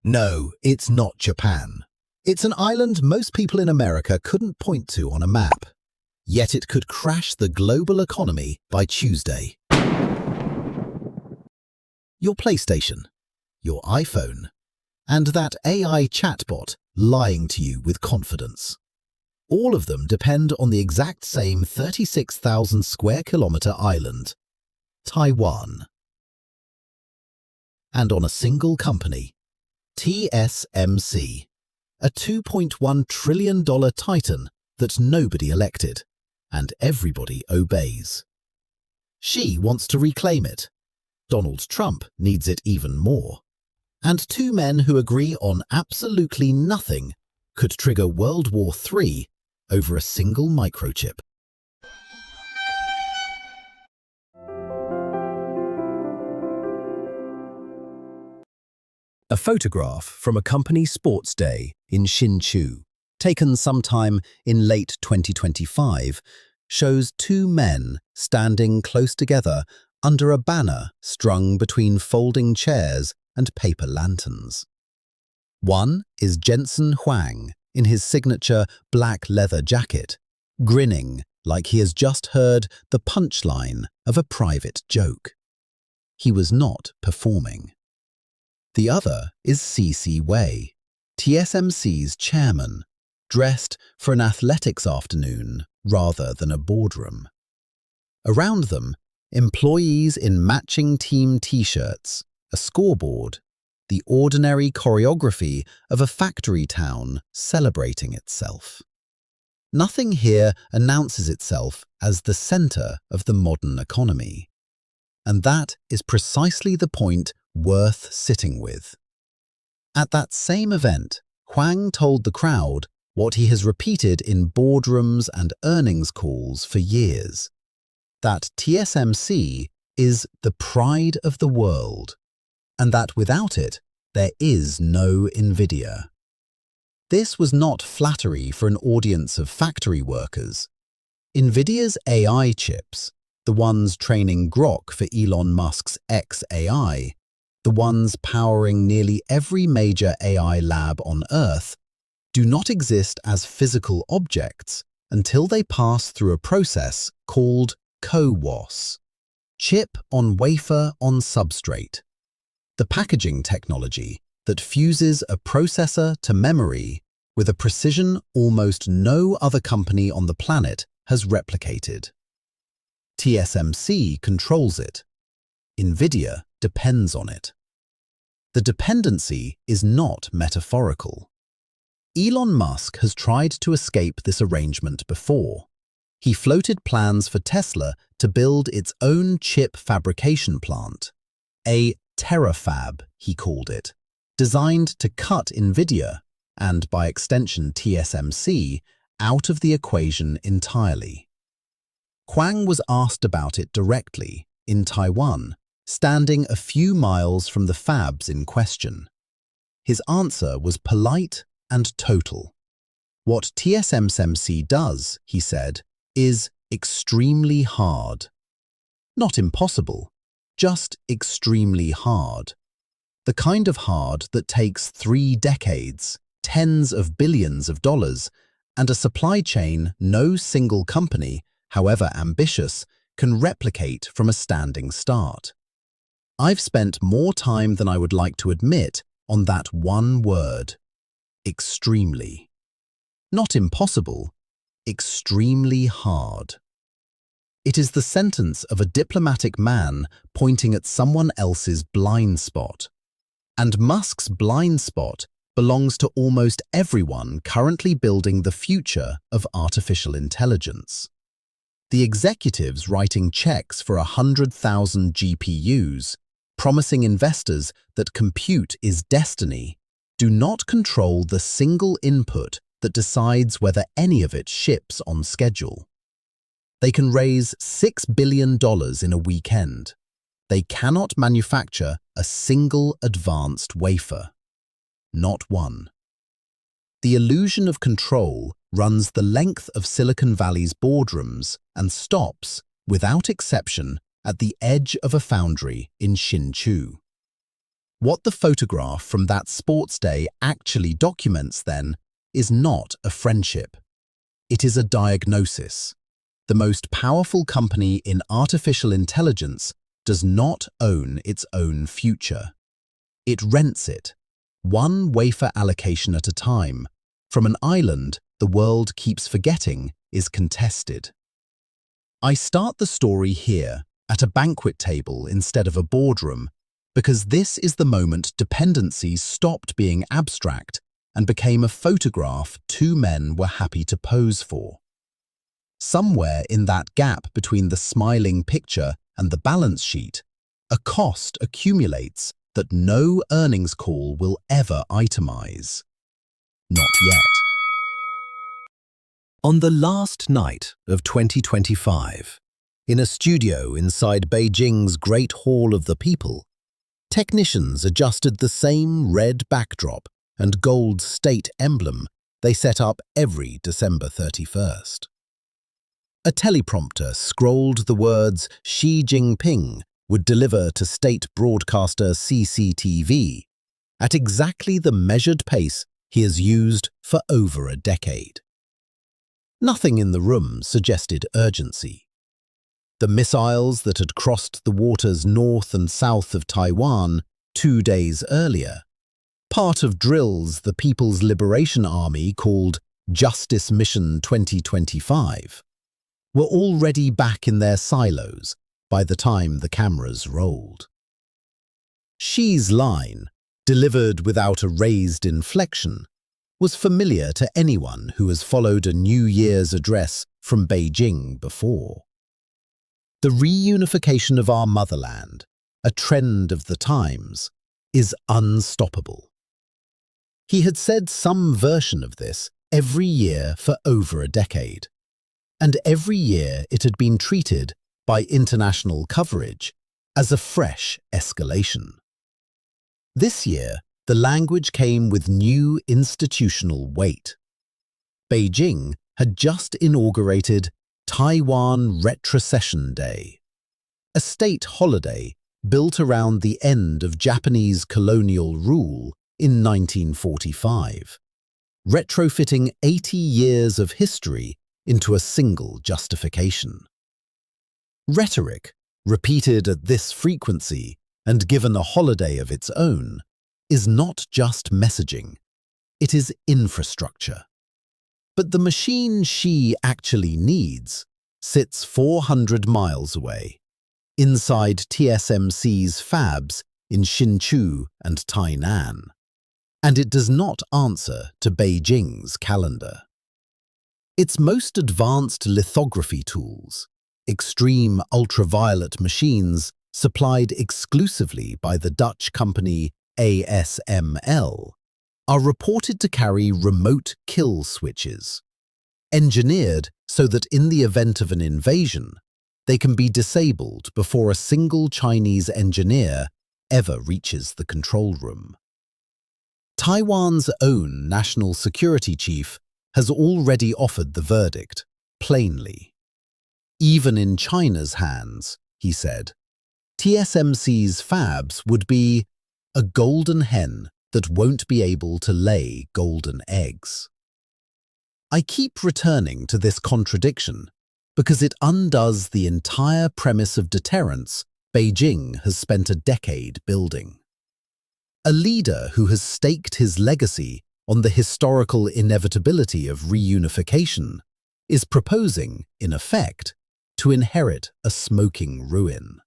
No, it's not Japan. It's an island most people in America couldn't point to on a map. Yet it could crash the global economy by Tuesday. Your PlayStation, your iPhone, and that AI chatbot lying to you with confidence. All of them depend on the exact same 36,000 square kilometer island, Taiwan. And on a single company, TSMC, a $2.1 trillion titan that nobody elected, and everybody obeys. She wants to reclaim it. Donald Trump needs it even more. And two men who agree on absolutely nothing could trigger World War III over a single microchip. A photograph from a company sports day in Hsinchu, taken sometime in late 2025, shows two men standing close together under a banner strung between folding chairs and paper lanterns. One is Jensen Huang in his signature black leather jacket, grinning like he has just heard the punchline of a private joke. He was not performing. The other is CC Wei, TSMC's chairman, dressed for an athletics afternoon rather than a boardroom. Around them, employees in matching team t-shirts, a scoreboard, the ordinary choreography of a factory town celebrating itself. Nothing here announces itself as the center of the modern economy. And that is precisely the point worth sitting with. At that same event, Huang told the crowd what he has repeated in boardrooms and earnings calls for years, that TSMC is the pride of the world, and that without it, there is no NVIDIA. This was not flattery for an audience of factory workers. NVIDIA's AI chips, the ones training Grok for Elon Musk's xAI, the ones powering nearly every major AI lab on Earth, do not exist as physical objects until they pass through a process called CoWoS, chip on wafer on substrate, the packaging technology that fuses a processor to memory with a precision almost no other company on the planet has replicated. TSMC controls it. NVIDIA depends on it. The dependency is not metaphorical. Elon Musk has tried to escape this arrangement before. He floated plans for Tesla to build its own chip fabrication plant, a terafab, he called it, designed to cut NVIDIA, and by extension TSMC, out of the equation entirely. Huang was asked about it directly, in Taiwan, standing a few miles from the fabs in question. His answer was polite and total. What TSMC does, he said, is extremely hard. Not impossible, just extremely hard. The kind of hard that takes 3 decades, tens of billions of dollars, and a supply chain no single company, however ambitious, can replicate from a standing start. I've spent more time than I would like to admit on that one word. Extremely. Not impossible, extremely hard. It is the sentence of a diplomatic man pointing at someone else's blind spot. And Musk's blind spot belongs to almost everyone currently building the future of artificial intelligence. The executives writing checks for 100,000 GPUs, promising investors that compute is destiny, do not control the single input that decides whether any of it ships on schedule. They can raise $6 billion in a weekend. They cannot manufacture a single advanced wafer. Not one. The illusion of control runs the length of Silicon Valley's boardrooms and stops, without exception, at the edge of a foundry in Hsinchu. What the photograph from that sports day actually documents, then, is not a friendship. It is a diagnosis. The most powerful company in artificial intelligence does not own its own future. It rents it, one wafer allocation at a time, from an island the world keeps forgetting is contested. I start the story here, at a banquet table instead of a boardroom, because this is the moment dependencies stopped being abstract and became a photograph two men were happy to pose for. Somewhere in that gap between the smiling picture and the balance sheet, a cost accumulates that no earnings call will ever itemize. Not yet. On the last night of 2025, in a studio inside Beijing's Great Hall of the People, technicians adjusted the same red backdrop and gold state emblem they set up every December 31st. A teleprompter scrolled the words Xi Jinping would deliver to state broadcaster CCTV at exactly the measured pace he has used for over a decade. Nothing in the room suggested urgency. The missiles that had crossed the waters north and south of Taiwan 2 days earlier, part of drills the People's Liberation Army called Justice Mission 2025, were already back in their silos by the time the cameras rolled. Xi's line, delivered without a raised inflection, was familiar to anyone who has followed a New Year's address from Beijing before. The reunification of our motherland, a trend of the times, is unstoppable. He had said some version of this every year for over a decade, and every year it had been treated by international coverage as a fresh escalation. This year, the language came with new institutional weight. Beijing had just inaugurated Taiwan Retrocession Day, a state holiday built around the end of Japanese colonial rule in 1945, retrofitting 80 years of history into a single justification. Rhetoric, repeated at this frequency and given a holiday of its own, is not just messaging, it is infrastructure. But the machine Xi actually needs sits 400 miles away, inside TSMC's fabs in Hsinchu and Tainan, and it does not answer to Beijing's calendar. Its most advanced lithography tools, extreme ultraviolet machines supplied exclusively by the Dutch company ASML, are reported to carry remote kill switches, engineered so that in the event of an invasion, they can be disabled before a single Chinese engineer ever reaches the control room. Taiwan's own national security chief has already offered the verdict, plainly. Even in China's hands, he said, TSMC's fabs would be a golden hen that won't be able to lay golden eggs. I keep returning to this contradiction because it undoes the entire premise of deterrence Beijing has spent a decade building. A leader who has staked his legacy on the historical inevitability of reunification is proposing, in effect, to inherit a smoking ruin.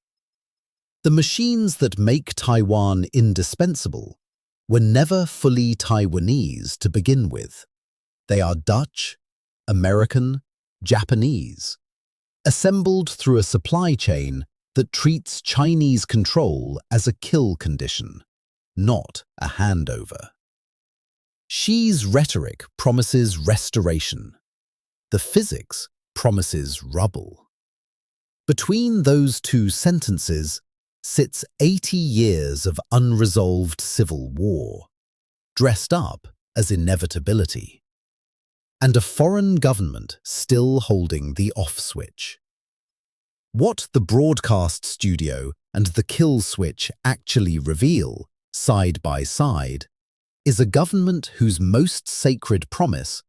The machines that make Taiwan indispensable were never fully Taiwanese to begin with. They are Dutch, American, Japanese, assembled through a supply chain that treats Chinese control as a kill condition, not a handover. Xi's rhetoric promises restoration. The physics promises rubble. Between those two sentences sits 80 years of unresolved civil war, dressed up as inevitability, and a foreign government still holding the off switch. What the broadcast studio and the kill switch actually reveal side by side, is a government whose most sacred promise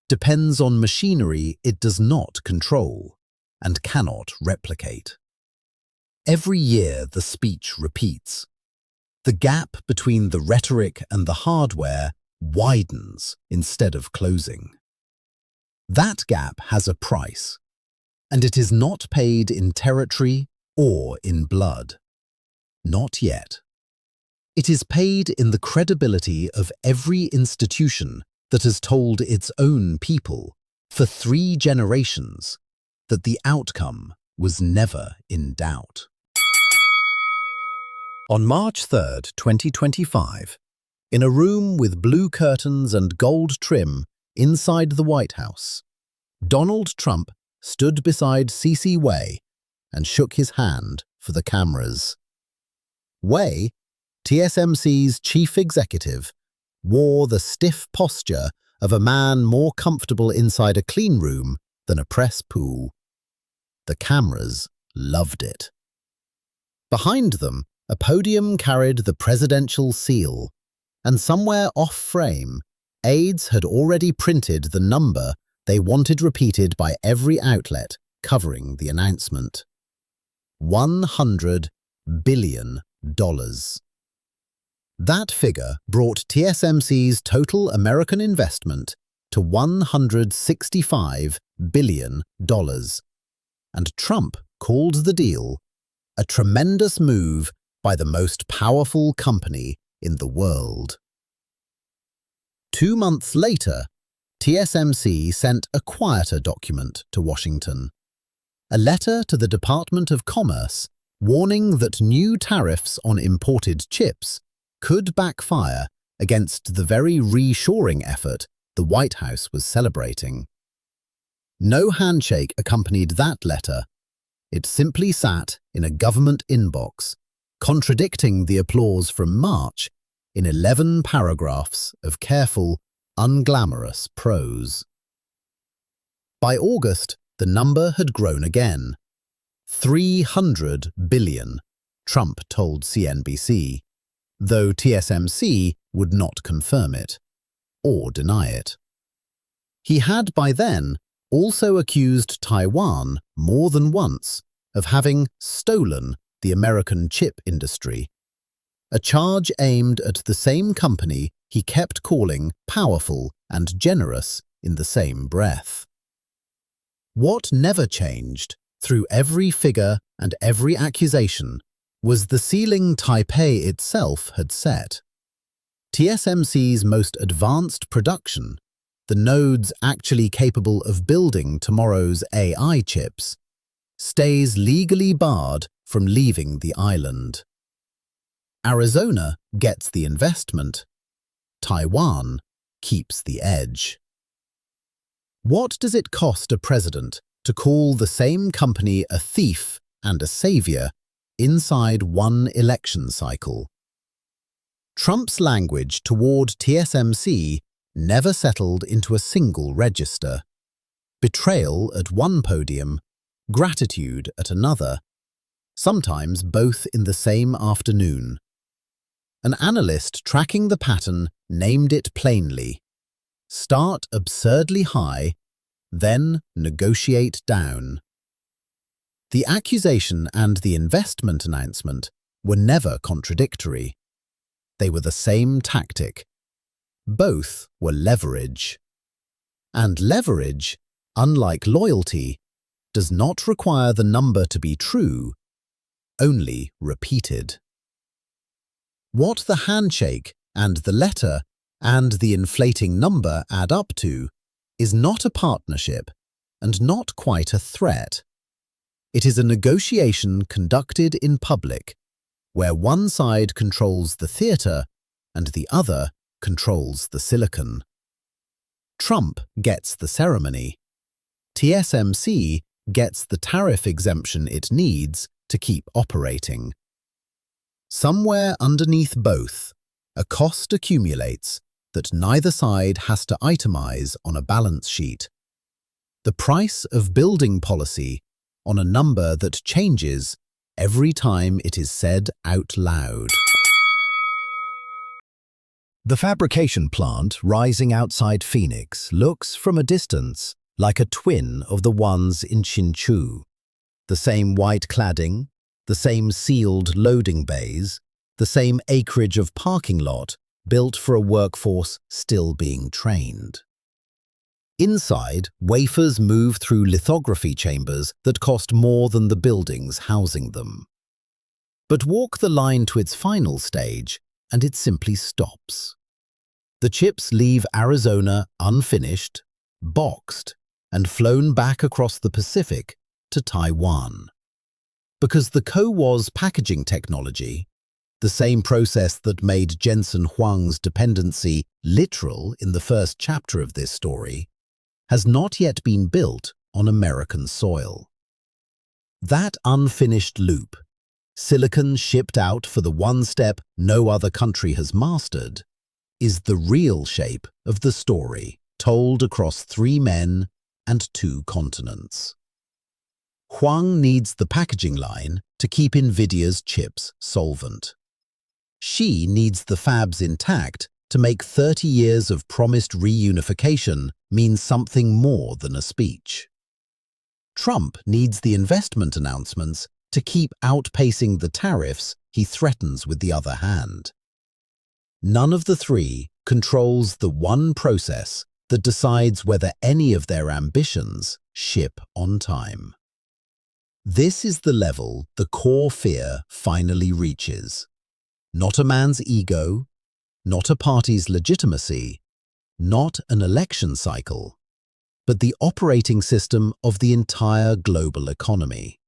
depends on machinery it does not control and cannot replicate. Every year the speech repeats. The gap between the rhetoric and the hardware widens instead of closing. That gap has a price, and it is not paid in territory or in blood. Not yet. It is paid in the credibility of every institution that has told its own people for 3 generations that the outcome was never in doubt. On March 3, 2025, in a room with blue curtains and gold trim inside the White House, Donald Trump stood beside CC Wei and shook his hand for the cameras. Wei, TSMC's chief executive, wore the stiff posture of a man more comfortable inside a clean room than a press pool. The cameras loved it. Behind them, a podium carried the presidential seal, and somewhere off-frame, aides had already printed the number they wanted repeated by every outlet covering the announcement. $100 billion. That figure brought TSMC's total American investment to $165 billion, and Trump called the deal a tremendous move by the most powerful company in the world. 2 months later, TSMC sent a quieter document to Washington, a letter to the Department of Commerce warning that new tariffs on imported chips could backfire against the very reshoring effort the White House was celebrating. No handshake accompanied that letter. It simply sat in a government inbox, contradicting the applause from March in 11 paragraphs of careful, unglamorous prose. By August, the number had grown again. 300 billion, Trump told CNBC, though TSMC would not confirm it or deny it. He had by then also accused Taiwan more than once of having stolen the American chip industry, a charge aimed at the same company he kept calling powerful and generous in the same breath. What never changed through every figure and every accusation was the ceiling Taipei itself had set. TSMC's most advanced production, the nodes actually capable of building tomorrow's AI chips, stays legally barred from leaving the island. Arizona gets the investment. Taiwan keeps the edge. What does it cost a president to call the same company a thief and a savior inside one election cycle? Trump's language toward TSMC never settled into a single register. Betrayal at one podium, gratitude at another, sometimes both in the same afternoon. An analyst tracking the pattern named it plainly: start absurdly high, then negotiate down. The accusation and the investment announcement were never contradictory. They were the same tactic. Both were leverage. And leverage, unlike loyalty, does not require the number to be true, only repeated. What the handshake and the letter and the inflating number add up to is not a partnership and not quite a threat. It is a negotiation conducted in public, where one side controls the theater and the other controls the silicon. Trump gets the ceremony. TSMC gets the tariff exemption it needs to keep operating. Somewhere underneath both, a cost accumulates that neither side has to itemize on a balance sheet. The price of building policy on a number that changes every time it is said out loud. The fabrication plant rising outside Phoenix looks, from a distance, like a twin of the ones in Hsinchu. The same white cladding, the same sealed loading bays, the same acreage of parking lot built for a workforce still being trained. Inside, wafers move through lithography chambers that cost more than the buildings housing them. But walk the line to its final stage, and it simply stops. The chips leave Arizona unfinished, boxed, and flown back across the Pacific to Taiwan. Because the CoWoS packaging technology, the same process that made Jensen Huang's dependency literal in the first chapter of this story, has not yet been built on American soil. That unfinished loop, silicon shipped out for the one step no other country has mastered, is the real shape of the story told across 3 men and 2 continents. Huang needs the packaging line to keep NVIDIA's chips solvent. She needs the fabs intact to make 30 years of promised reunification mean something more than a speech. Trump needs the investment announcements to keep outpacing the tariffs he threatens with the other hand. None of the 3 controls the one process that decides whether any of their ambitions ship on time. This is the level the core fear finally reaches. Not a man's ego, not a party's legitimacy, not an election cycle, but the operating system of the entire global economy,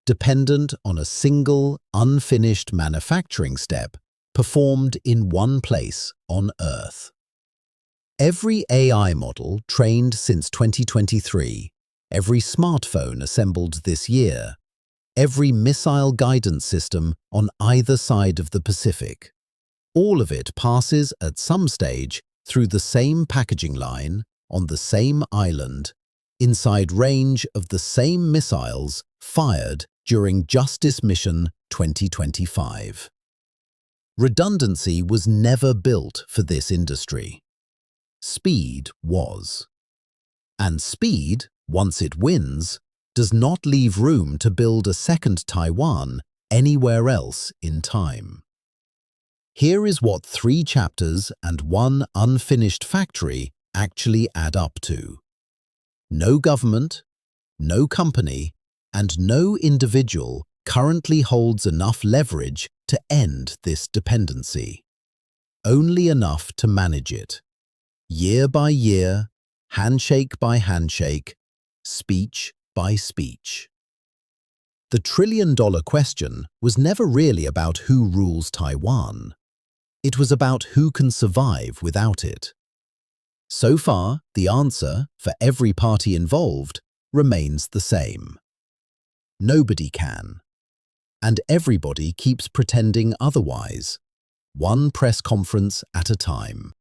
dependent on a single, unfinished manufacturing step performed in one place on Earth. Every AI model trained since 2023, every smartphone assembled this year, every missile guidance system on either side of the Pacific, all of it passes at some stage through the same packaging line, on the same island, inside range of the same missiles fired during Justice Mission 2025. Redundancy was never built for this industry. Speed was. And speed, once it wins, does not leave room to build a second Taiwan anywhere else in time. Here is what 3 chapters and 1 unfinished factory actually add up to. No government, no company, and no individual currently holds enough leverage to end this dependency. Only enough to manage it. Year by year, handshake by handshake, speech by speech. The trillion-dollar question was never really about who rules Taiwan. It was about who can survive without it. So far, the answer, for every party involved, remains the same. Nobody can. And everybody keeps pretending otherwise, one press conference at a time.